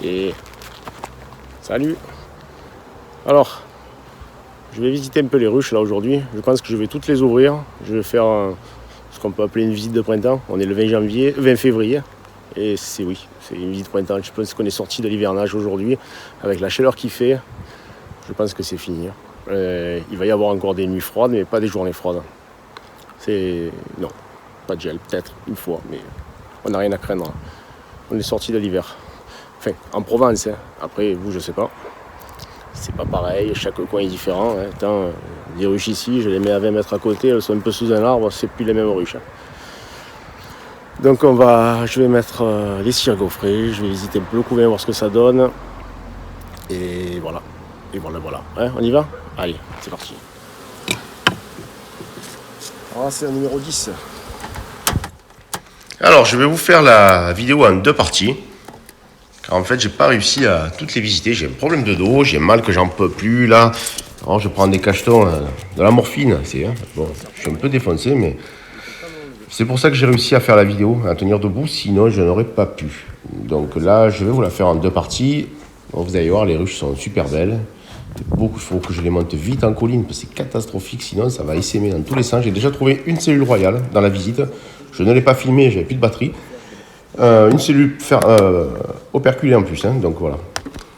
Et salut. Alors, je vais visiter un peu les ruches là aujourd'hui. Je pense que je vais toutes les ouvrir. Je vais faire ce qu'on peut appeler une visite de printemps. On est le 20 février. Et c'est une visite de printemps. Je pense qu'on est sorti de l'hivernage aujourd'hui. Avec la chaleur qu'il fait, je pense que c'est fini. Il va y avoir encore des nuits froides, mais pas des journées froides. Non, pas de gel, peut-être une fois, mais on n'a rien à craindre. On est sorti de l'hiver. Enfin, en Provence, hein. Après, vous, je sais pas. C'est pas pareil, chaque coin est différent. Hein. Attends, les ruches ici, je les mets à 20 mètres à côté, elles sont un peu sous un arbre, c'est plus les mêmes ruches. Hein. Donc je vais mettre les cires gaufrées, je vais visiter un peu le couvain, voir ce que ça donne. Et voilà. Et voilà. Hein, on y va ? Allez, c'est parti. Alors c'est le numéro 10. Alors, je vais vous faire la vidéo en deux parties. Car en fait, j'ai pas réussi à toutes les visiter. J'ai un problème de dos, j'ai mal que j'en peux plus là. Alors, je prends des cachetons, de la morphine. Bon, je suis un peu défoncé, mais c'est pour ça que j'ai réussi à faire la vidéo, à tenir debout. Sinon, je n'aurais pas pu. Donc là, je vais vous la faire en deux parties. Bon, vous allez voir, les ruches sont super belles. Il faut que je les monte vite en colline, parce que c'est catastrophique, sinon ça va essaimer dans tous les sens. J'ai déjà trouvé une cellule royale dans la visite. Je ne l'ai pas filmée, j'avais plus de batterie. Une cellule operculée en plus, hein, donc voilà.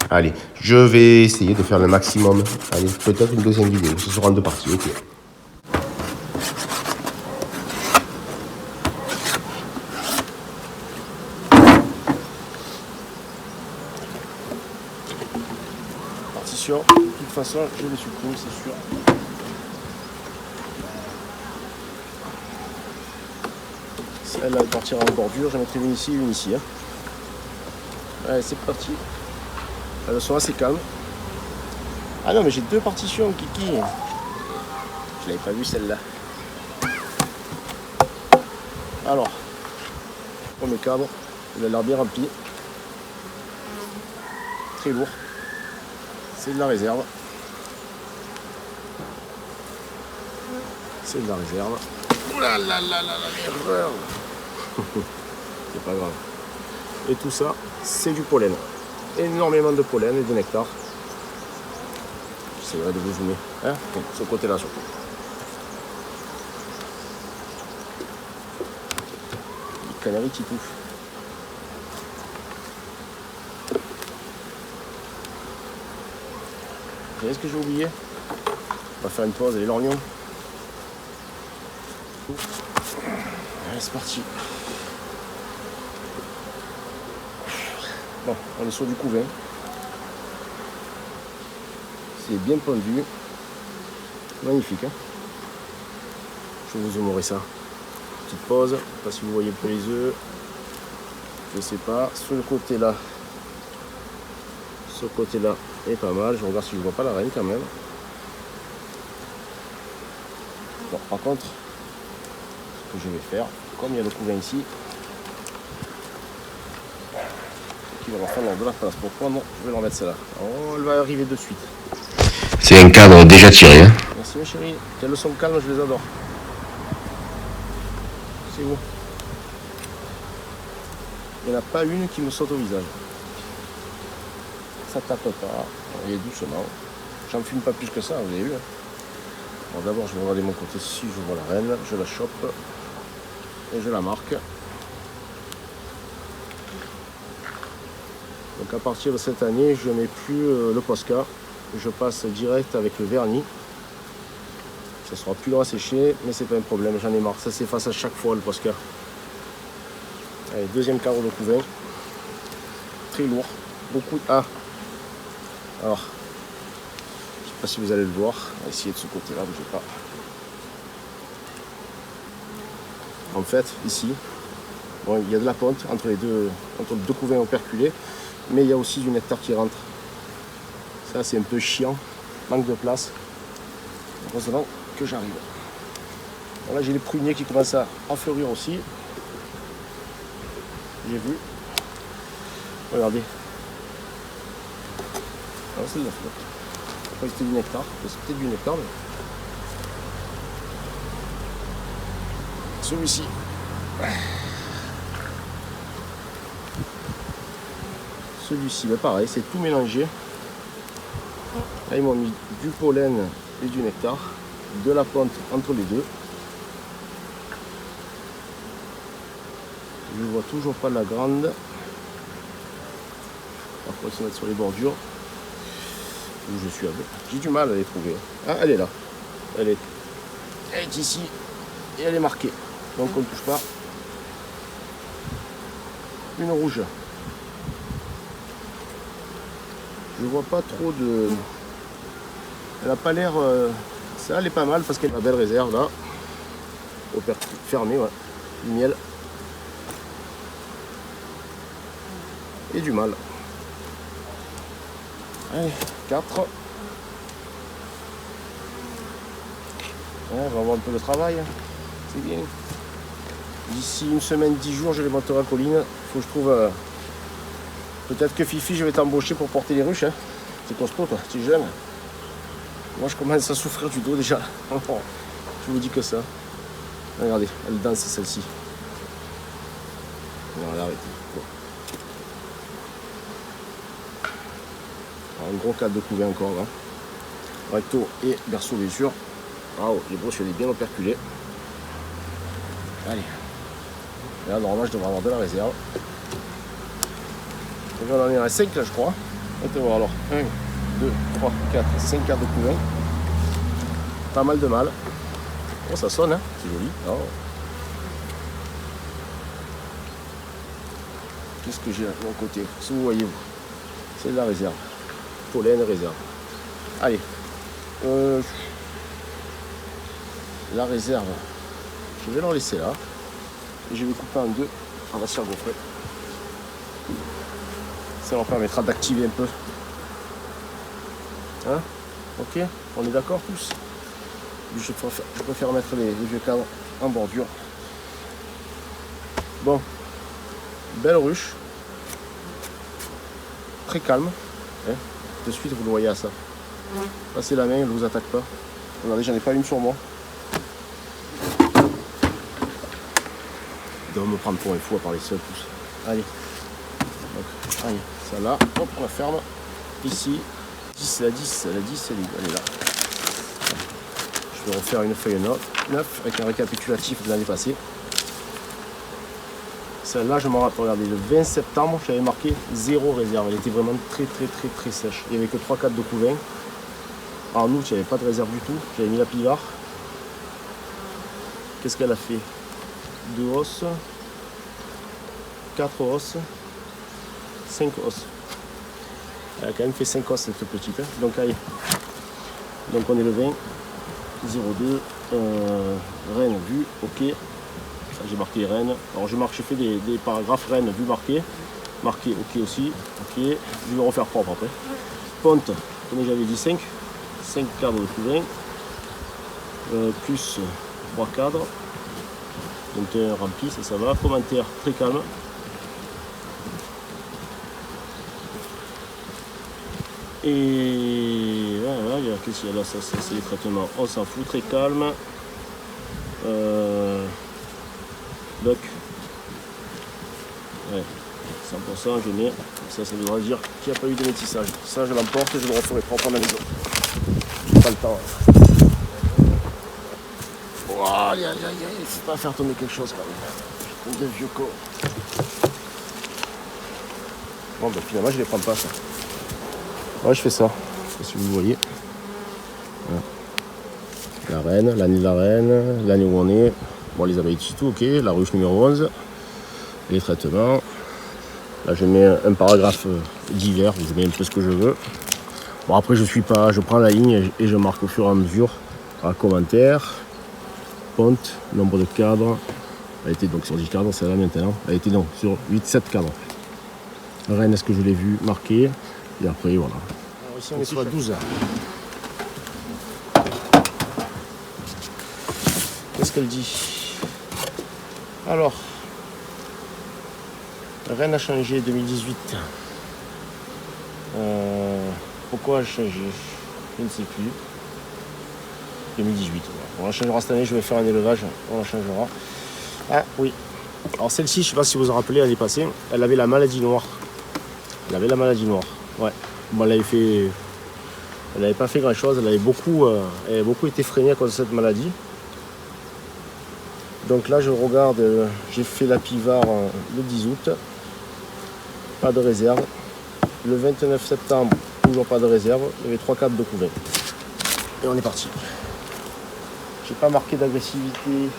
Allez, je vais essayer de faire le maximum. Allez, peut-être une deuxième vidéo, ce sera en deux parties, ok. Partition, de toute façon, je les supprime, c'est sûr. Celle-là, elle partira en bordure, j'en mettrai une ici et une ici. Hein. Allez, c'est parti. Elles sont assez calmes. Ah non, mais j'ai deux partitions, Kiki. Je l'avais pas vu celle-là. Alors, premier cadre, il a l'air bien rempli. Très lourd. C'est de la réserve. C'est de la réserve. Ouh là là là là, l'erreur. C'est pas grave. Et tout ça, c'est du pollen. Énormément de pollen et de nectar. J'essaierai de vous zoomer. Hein, ce côté-là surtout. Les canaris qui touffent. Vous savez ce que j'ai oublié ? On va faire une pause et l'oignon. Allez, c'est parti. Bon, on est sur du couvain. C'est bien pendu. Magnifique. Hein, je vous zoomerai ça. Petite pause. Je ne sais pas si vous voyez un peu les œufs. Je sais pas. Sur le côté là. Ce côté-là est pas mal. Je regarde si je vois pas la reine quand même. Bon, par contre, ce que je vais faire, comme il y a le couvain ici, qui va leur faire de la place. Pourquoi non, je vais leur mettre celle-là. Oh, elle va arriver de suite. C'est un cadre déjà tiré. Hein. Merci ma chérie. Quelles sont calmes, je les adore. C'est vous. Il n'y en a pas une qui me saute au visage. Ça tape pas, et doucement. J'en fume pas plus que ça, vous avez vu. Alors d'abord je vais regarder mon côté, si je vois la reine, je la chope et je la marque. Donc à partir de cette année, je ne mets plus le Posca, je passe direct avec le vernis. Ça sera plus long à sécher, mais c'est pas un problème, j'en ai marre, ça s'efface à chaque fois le Posca. Allez, deuxième carreau de couvain, très lourd, beaucoup de... Ah. Alors, je ne sais pas si vous allez le voir. On va essayer de ce côté-là, bougez pas. En fait, ici, bon, il y a de la ponte entre les deux couvains operculés, mais il y a aussi du nectar qui rentre. Ça, c'est un peu chiant, manque de place. Heureusement que j'arrive. Bon, là, j'ai les pruniers qui commencent à fleurir aussi. J'ai vu. Regardez. Alors, c'est de la flotte. Je crois que c'était du nectar. C'est peut-être du nectar, mais... Celui-ci. celui-ci, ben pareil, c'est tout mélangé. Là, ils m'ont mis du pollen et du nectar, de la ponte entre les deux. Je ne vois toujours pas la grande. On va se mettre sur les bordures. Où je suis à deux. J'ai du mal à les trouver. Ah, elle est là. Elle est ici et elle est marquée. Donc on ne touche pas. Une rouge. Je vois pas trop de... Elle n'a pas l'air... Ça, elle est pas mal parce qu'elle a une belle réserve là. Au fermé, ouais. Du miel. Et du mâle. Allez, 4. Ouais, on va avoir un peu de travail. C'est bien. D'ici une semaine, 10 jours, je les monterai à colline. Il faut que je trouve... Peut-être que Fifi, je vais t'embaucher pour porter les ruches. Hein. C'est costaud, toi. Tu es jeune. Moi, je commence à souffrir du dos déjà. Je vous dis que ça. Regardez, elle danse celle-ci. Non, elle a arrêté. Bon. Un gros cadre de couver encore là. Recto et berceau bien sûr. Waouh, les broches, elle est bien operculée. Allez. Et là, normalement, je devrais avoir de la réserve. Et on en est à 5 là, je crois. On va voir alors. 1, 2, 3, 4, 5 cartes de couvain. Pas mal de mâles. Oh, ça sonne, hein. C'est joli. Oh. Qu'est-ce que j'ai à mon côté? Si vous voyez, c'est de la réserve. Pollen réserve. Allez. La réserve. Je vais l'en laisser là. Et je vais couper en deux. On va se faire gaufrer. Ça leur permettra d'activer un peu. Hein? Ok? On est d'accord tous? Je préfère mettre les vieux cadres en bordure. Bon. Belle ruche. Très calme. Hein? De suite, vous le voyez à ça. Passez la main, elle ne vous attaque pas. Regardez, j'en ai pas une sur moi. Il doit me prendre pour un fou à parler seul tous. Allez. Donc, allez, celle-là, hop, on la ferme. Ici, 10, la 10, elle est là. Je vais refaire une feuille 9 avec un récapitulatif de l'année passée. Celle-là, je m'en rappelle, regardez, le 20 septembre, j'avais marqué 0 réserve. Elle était vraiment très sèche. Il n'y avait que 3-4 de couvain. En août, il n'y avait pas de réserve du tout. J'avais mis la pivard. Qu'est-ce qu'elle a fait? 2 os, 4 os, 5 os. Elle a quand même fait 5 os cette petite. Hein. Donc allez. Donc on est le 20. 02. Reine vue. Ok. Ça j'ai marqué reine. Alors j'ai fait des paragraphes reine vue marqué. Marqué ok aussi. Ok. Je vais refaire propre après. Ponte. Comme j'avais dit 5. 5 cadres de couvain. Plus 3 cadres. Donc rempli, ça va. Commentaire très calme. Et voilà, qu'est-ce qu'il y a là? Ça c'est les traitements. On s'en fout, très calme. Doc. Ouais, 100%, je mets. Ça voudra dire qu'il n'y a pas eu de métissage. Ça, je l'emporte et je le referai propre à la maison. J'ai pas le temps. Oh, aïe, il faut pas faire tomber quelque chose quand même. Des vieux corps. Bon, ben finalement, je les prends pas, ça. Ouais, je fais ça. Je sais pas si vous voyez. Voilà. La reine, l'année de la reine, l'année où on est. Bon, les abeilles tout, ok. La ruche numéro 11. Les traitements. Là, je mets un paragraphe divers, où je mets un peu ce que je veux. Bon, après, je prends la ligne et je marque au fur et à mesure. Un commentaire. Ponte, nombre de cadres. Elle était donc sur 10 cadres, celle-là maintenant. Elle était donc sur 8-7 cadres. Reine, est-ce que je l'ai vu marqué? Et après, voilà. Alors ici, on est sur la 12. Qu'est-ce qu'elle dit? Alors, Reine a changé 2018. Pourquoi a changé? Je ne sais plus. 2018. On la changera cette année, je vais faire un élevage, on la changera. Ah oui. Alors celle-ci, je ne sais pas si vous vous rappelez, l'année passée, elle avait la maladie noire. Elle avait la maladie noire. Ouais. Bon, elle n'avait pas fait grand chose, elle avait beaucoup été freinée à cause de cette maladie. Donc là je regarde, j'ai fait la pivard le 10 août, pas de réserve. Le 29 septembre, toujours pas de réserve, il y avait 3-4 de couvain. Et on est parti. J'ai pas marqué d'agressivité,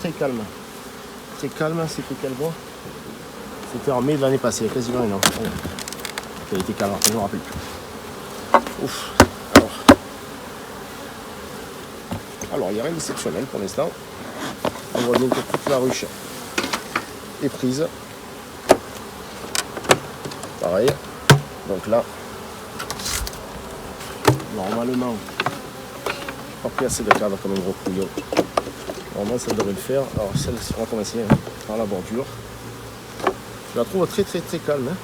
très calme. Très calme, c'était quel mois? C'était en mai de l'année passée, quasiment un an. Elle était calme, je ne me rappelle plus. Ouf. Alors, il n'y a rien d'exceptionnel pour l'instant. On voit bien que toute la ruche est prise. Pareil. Donc là, normalement, je n'ai pas pris assez de cadre comme un gros couillon. Normalement, ça devrait le faire. Alors, celle, on va commencer par la bordure. Je la trouve très très très calme. Hein.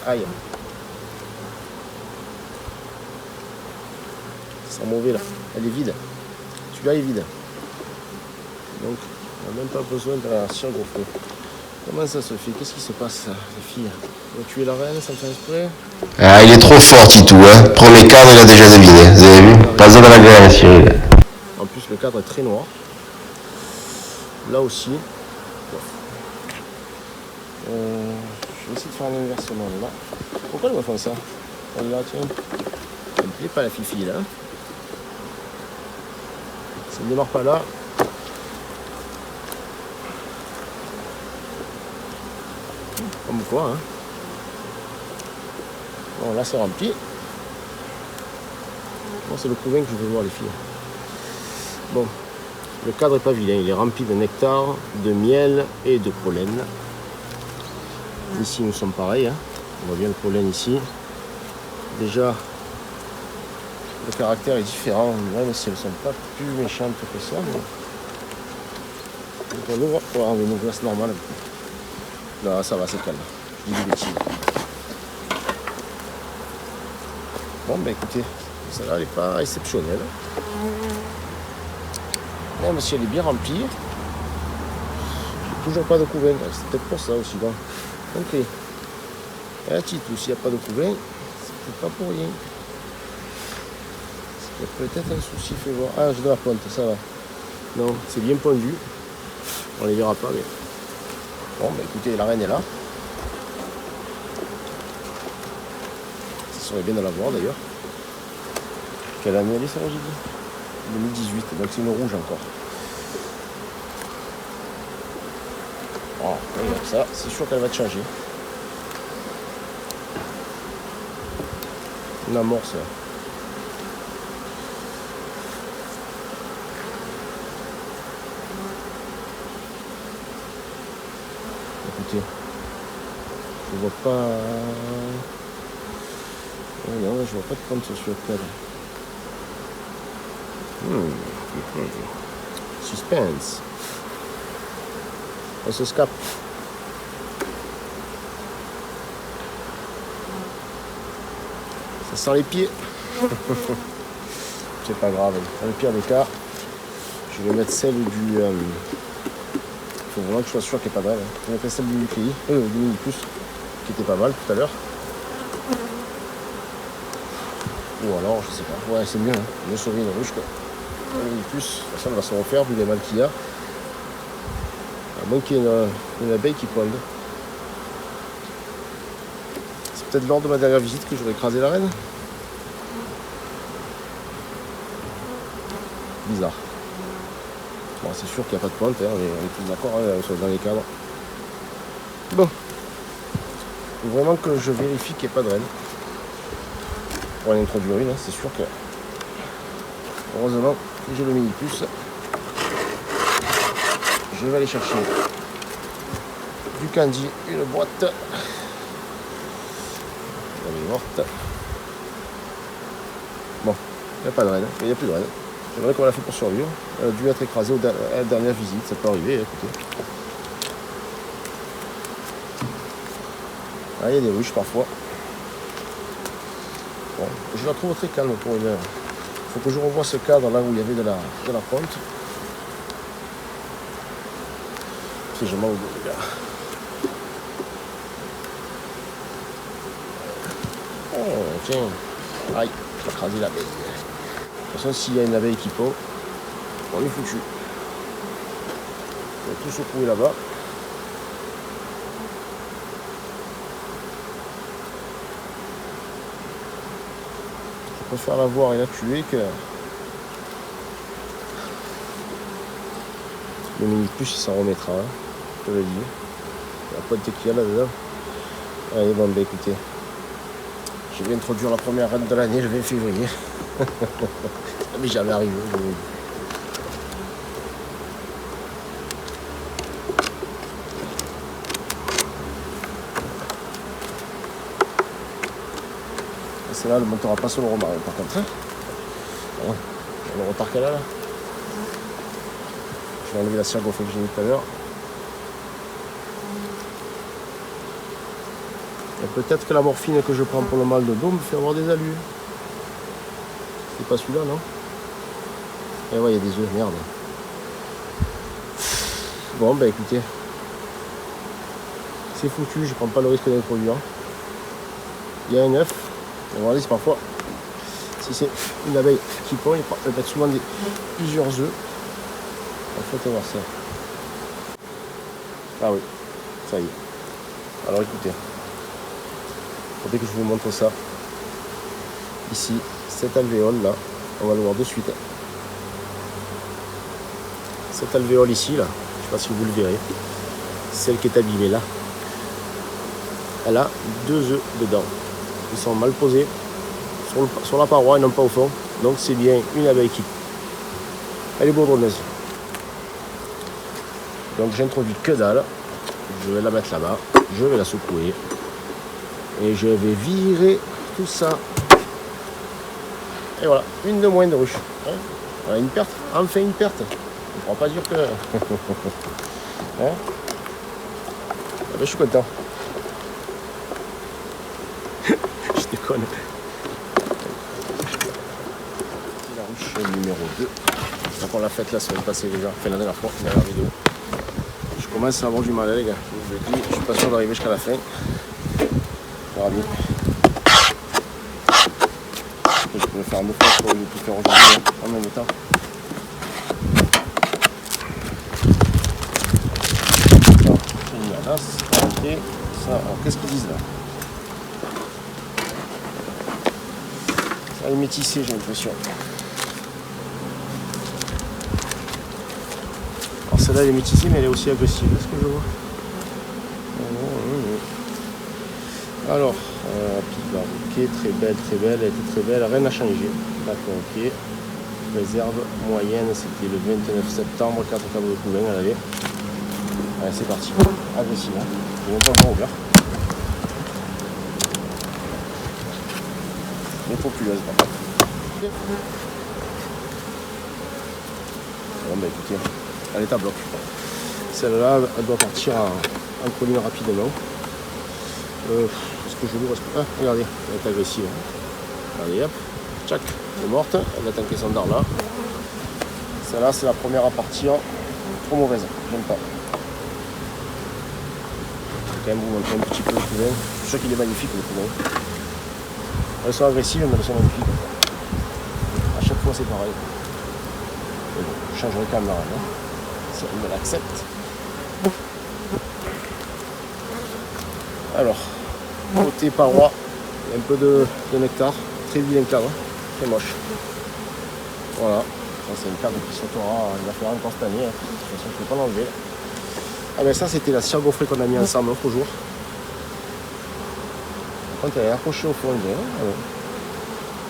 Aïe. Ça sent mauvais là. Elle est vide. Celui-là est vide. Donc, on n'a même pas besoin de la surgaufrer. Comment ça se fait? Qu'est-ce qui se passe, les filles? On va tuer la reine, ça me fait exprès? Ah, il est trop fort, Titou. Hein. Premier cadre, il a déjà deviné. Vous avez vu? Pas besoin de la graine, Cyril. En plus, le cadre est très noir. Là aussi. Je vais essayer de faire un inversement là. Pourquoi elle me fait ça? Là, tiens. Ça me plaît pas la fifi là. Ça ne démarre pas là. Comme quoi, hein. Bon, là c'est rempli. Bon, c'est le couvain que je veux voir, les filles. Bon, le cadre n'est pas vilain, il est rempli de nectar, de miel et de pollen. Ici, nous sommes pareils, hein. On voit bien le pollen ici. Déjà, le caractère est différent, même si elles ne sont pas plus méchantes que ça. Mais... donc on ouvre, on va une glace normale. Là, ça va, c'est calme. Je dis des bêtises. Bon, ben écoutez, celle-là, elle n'est pas exceptionnelle. Même si elle est bien remplie, j'ai toujours pas de couvain. C'est peut-être pour ça aussi. Bon. Ok. Et la Titou, s'il n'y a pas de couvain, c'est peut-être pas pour rien. Il y a peut-être un souci, fais voir. Ah, j'ai de la pointe, ça va. Non, c'est bien pondu. On les verra pas, mais... bon, bah écoutez, la reine est là. Ça serait bien de la voir d'ailleurs. Quelle année elle est, ça, j'ai dit 2018, donc c'est une rouge encore. Oh, regarde ça, c'est sûr qu'elle va te changer. Une amorce là. Écoutez, je vois pas... oh non, je vois pas de pointe sur le cadre. Suspense. On se scape. Ça sent les pieds. C'est pas grave. Dans le pire des cas, je vais mettre celle du... faut vraiment que je sois sûr qu'elle n'est pas mal. Je vais mettre celle du Nuclei, du Mini Plus, qui était pas mal tout à l'heure. Ou alors, je sais pas. Ouais, c'est mieux. Hein. Mieux sauver une ruche, quoi. Un Mini Plus, de toute façon, elle va se refaire vu les mal qu'il y a. À moins qu'il y ait une abeille qui pointe. C'est peut-être lors de ma dernière visite que j'aurais écrasé la reine. Bizarre. Bon, c'est sûr qu'il n'y a pas de pointe, hein, on est tous d'accord hein, dans les cadres. Bon. Il faut vraiment que je vérifie qu'il n'y ait pas de reine. Pour en introduire une, hein, c'est sûr que... heureusement, j'ai le Mini Plus. Je vais aller chercher du candy, une boîte. Elle est morte. Bon, il n'y a pas de reine, il n'y a plus de reine. J'aimerais qu'on l'a fait pour survivre. Elle a dû être écrasée à la dernière visite, ça peut arriver, écoutez. Ah, il y a des ruches parfois. Bon, je la trouve très calme pour une heure. Il faut que je revoie ce cadre là où il y avait de la pointe. Si je m'en vais, les gars. Oh, tiens. Aïe, j'ai écrasé l'abeille. De toute façon, s'il y a une abeille qui pond, on est foutu. On va tout secouer là-bas. Je préfère la voir et la tuer que... Le mini plus il s'en remettra, hein, je te le dis. La pointe qu'il y a là-dedans. Allez, bon, bah écoutez. Je vais introduire la première rade de l'année, le 20 février. Ça m'est jamais arrivé, je vous le dis. Et celle-là, elle ne montera pas sur le romarin, par contre. Hein, voilà. Le retard qu'elle a là. Je vais enlever la cire gonflée que j'ai mis tout à l'heure. Et peut-être que la morphine que je prends pour le mal de dos me fait avoir des allus. C'est pas celui-là, non? Eh ouais, il y a des œufs, merde. Bon, bah écoutez. C'est foutu, je prends pas le risque d'introduire. Il y a un œuf. On va regarder si parfois, si c'est une abeille qui pond, il peut être souvent plusieurs œufs. Il faut voir ça. Ah oui, ça y est. Alors écoutez. Faudrait que je vous montre ça. Ici, cette alvéole là, on va le voir de suite. Cette alvéole ici là, je sais pas si vous le verrez, celle qui est abîmée là, elle a 2 œufs dedans. Ils sont mal posés sur la paroi et non pas au fond. Donc c'est bien une abeille qui... Elle est bourdonneuse. Donc j'introduis que dalle. Je vais la mettre là-bas. Je vais la secouer. Et je vais virer tout ça. Et voilà, une de moins de ruche. Hein, voilà, une perte, enfin une perte. On ne pourra pas dire que... hein, ah ben, je suis content. Je déconne. La ruche numéro 2. Donc on l'a faite la semaine passée déjà. Enfin la dernière fois, la dernière vidéo. Je commence à avoir du mal les gars. Je vous le dis, je suis pas sûr d'arriver jusqu'à la fin. On verra bien. Je peux le faire 2 fois pour tout faire aujourd'hui en même temps. Alors, qu'est-ce qu'ils disent là? Ça va métisser, j'ai l'impression. Alors celle-là elle est métissée mais elle est aussi agressive, est-ce que je vois? Alors, Pibar, ok, très belle, elle était très belle, rien n'a changé. D'accord, ok. Réserve moyenne, c'était le 29 septembre, 4 tables de couvain, elle avait. Allez, c'est parti. Agressive, hein. Je vais même pas le voir ouvert. Mais populeuse, par contre. Bon, bah écoutez, elle est à bloc. Celle-là, elle doit partir en colline rapidement. Est-ce que je l'ouvre? Ah, regardez, elle est agressive. Regardez, hop, tchac, elle est morte. Elle a tanké son dard là. Celle-là, c'est la première à partir. Trop mauvaise, j'aime pas. Je vais quand même vous montrer un petit peu le couvain. Je suis sûr qu'il est magnifique le couvain. Elles sont agressives, mais elles sont magnifiques. À chaque fois, c'est pareil. Mais bon, je changerai quand même la règle. Si elle me l'accepte. Alors, côté paroi, il y a un peu de nectar, très vilain cadre, très moche. Voilà, ça c'est une cadre qui sautera, il va faire encore cette année, hein. De toute façon je ne peux pas l'enlever. Ah ben ça c'était la cire gaufrée qu'on a mis ensemble l'autre jour. Par contre elle est accrochée au fond, on dirait. Ah ouais.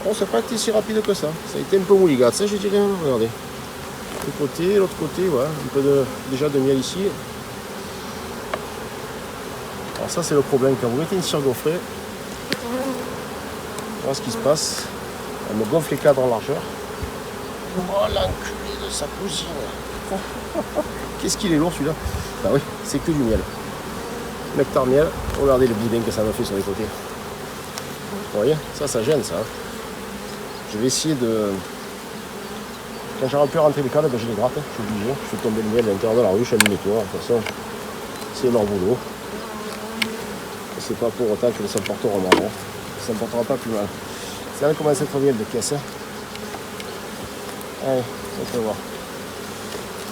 Oh, ça n'a pas été si rapide que ça, ça a été un peu mouligasse, ça je dirais, regardez. Un côté, l'autre côté, ouais, un peu déjà de miel ici. Alors ça c'est le problème, quand vous mettez une cire gaufrée, voilà ce qui se passe, elle me gonfle les cadres en largeur. Oh l'enculé de sa cousine. Qu'est-ce qu'il est lourd celui-là? Bah oui, c'est que du miel. Nectar miel, regardez le boudin que ça me fait sur les côtés. Vous voyez, ça gêne ça. Je vais essayer de... Quand j'aurai pu rentrer les cadres, ben je les gratte, je suis obligé. Je fais tomber le miel à l'intérieur de la ruche, je le nettoie, de toute façon, c'est leur boulot. C'est pas pour autant que ça porteront mal. ça ne portera pas plus mal. Ça va commencer à être bien de caisse. Hein. Allez, on peut voir.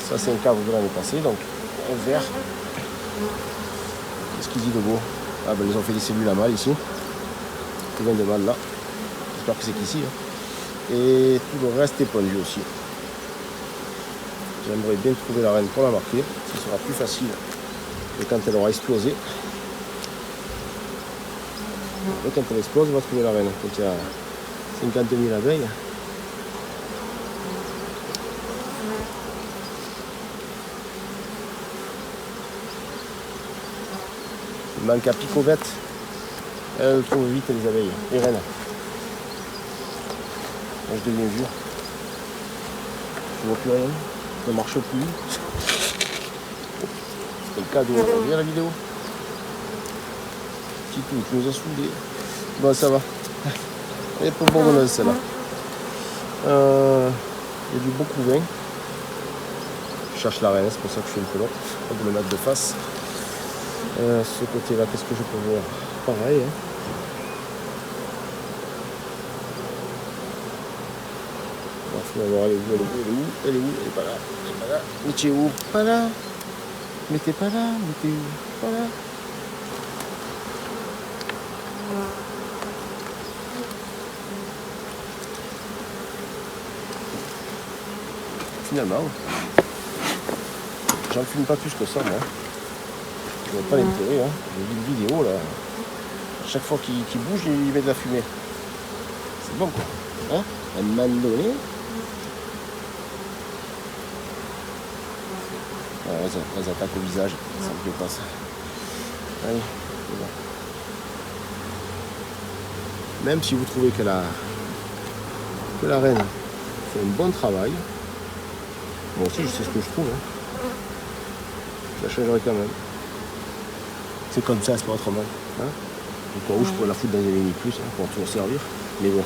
Ça c'est un cadre de l'année passée, donc un vert. Qu'est-ce qu'il dit de beau? Ah ben ils ont fait des cellules à mal ici. Tout vient de mal là. J'espère que c'est qu'ici. Hein. Et tout le reste est pondu aussi. J'aimerais bien trouver la reine pour la marquer. Ce sera plus facile que quand elle aura explosé. Et quand elle explose, on va trouver la reine. Quand il y a 50 000 abeilles. Il manque à picovette. Elle trouve vite les abeilles. Les reines. Moi, je deviens vieux. Je vois plus rien. Ça ne marche plus. C'est le cadeau. Regarde la vidéo. Titou, tu nous as soudés. Bon, ça va. Elle est pas bonne celle-là. Il y a du beau couvain. Je cherche la reine, c'est pour ça que je suis un peu long. On va me mettre de face. Ce côté-là, qu'est-ce que je peux voir? Pareil. Hein. On va voir, elle est où? Elle est pas là. Mais tu es où? Pas là. Mais t'es pas là. Mais t'es où? Pas là. Finalement, j'en filme pas plus que ça, moi. Je vois pas l'intérêt, hein. J'ai vu une vidéo là. À chaque fois qu'il bouge, il met de la fumée. C'est bon quoi. Hein? À un moment donné. Elles attaquent au visage, ça me plaît pas ça. Allez, c'est bon. Même si vous trouvez que la reine fait un bon travail, moi aussi je sais ce que je trouve. Hein. Je la changerai quand même. C'est comme ça, c'est pas autrement. Hein. Au cas où je pourrais la foutre dans un mini plus hein, pour tout servir. Mais bon.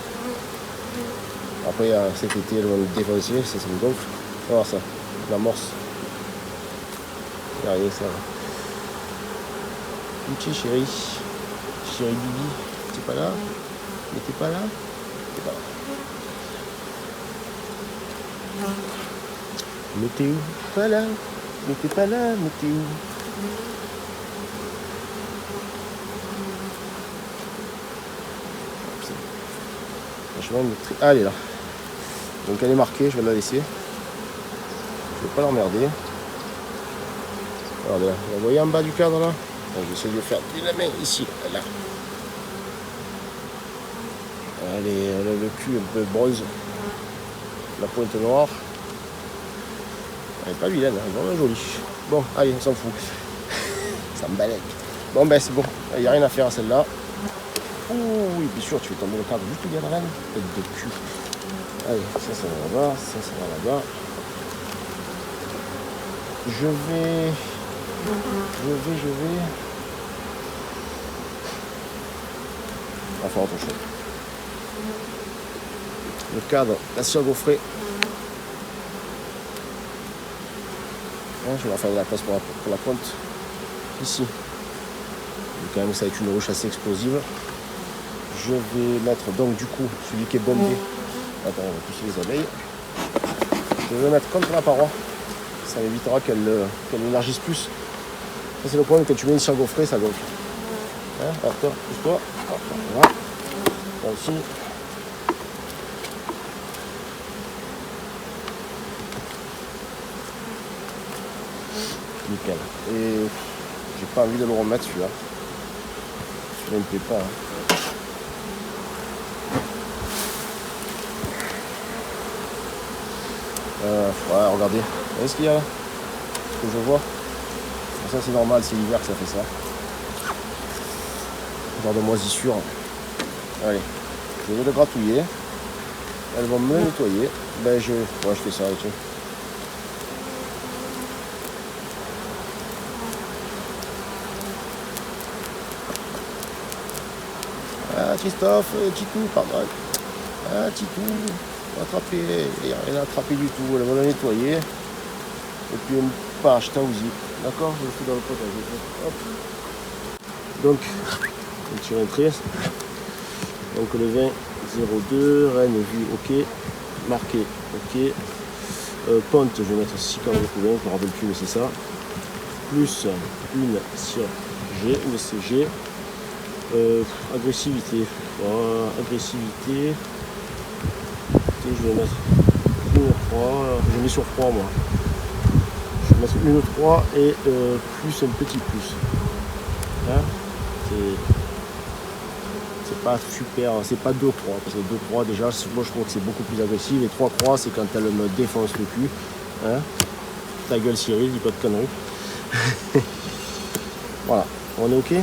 Après cet été elles vont le défoncer, ça me gonfle. On va voir ça. L'amorce. Rien, ça va. Petit chérie. Chérie Bibi. T'es pas là? Mais t'es pas là? T'es pas là. Mais t'es où? Pas là. Mais t'es pas là, mais t'es où? Franchement, ah, elle est là. Donc elle est marquée, je vais la laisser. Je vais pas l'emmerder. Regardez là, vous la voyez en bas du cadre là? Je vais essayer de faire de la main ici, là. Elle a le cul un peu bronze. La pointe noire. Elle est pas vilaine, elle est vraiment jolie. Bon, allez, on s'en fout. Ça me balèque. Bon, ben c'est bon, il n'y a rien à faire à celle-là. Ouh, oui, bien sûr, tu fais tomber le cadre juste bien la reine. Tête de cul. Allez, ça va là-bas, ça va là-bas. Je vais. On va faire autre chose. Le cadre, la scie à gaufrer. Je vais faire de la place pour la pointe. Ici. Donc, quand même, ça va être une roche assez explosive. Je vais mettre donc du coup celui qui est bombé. Attends, on va pousser les abeilles. Je vais mettre contre la paroi. Ça évitera qu'elle élargisse plus. Ça c'est le problème, quand tu mets une scie à gaufrer, ça gonfle. Hein, attends, pousse-toi. Voilà. Là aussi. Nickel. Et j'ai pas envie de le remettre celui-là. Celui-là il me plaît pas. Hein. Ouais, regardez. Vous voyez ce qu'il y a là? Ce que je vois. Ça c'est normal, c'est l'hiver que ça fait ça. Genre de moisissure. Allez, je vais le gratouiller. Elles vont me le nettoyer. Ben je fais ça avec eux. Ah Christophe, Titou, pardon. Ah Titou, attrapé, il n'y a rien à attraper du tout. Elles vont le nettoyer. Et puis une page taouzi. D'accord, je le fous dans le potage. Hop. Donc, on tire un trait. Donc le 20 02, Rennes vue ok, marqué ok. Ponte, je vais mettre 6 carrés de 20, je ne me rappelle plus mais c'est ça. Plus une sur G, une CG. Agressivité. Voilà, agressivité. Et je vais mettre une 3. Je mets sur 3 moi. Je vais mettre une 3 et plus un petit plus. Hein, c'est pas super, c'est pas 2-3 parce que 2-3 déjà moi je trouve que c'est beaucoup plus agressif et 3-3 c'est quand elle me défonce le cul. Hein, ta gueule Cyril, dis pas de conneries. Voilà, on est ok.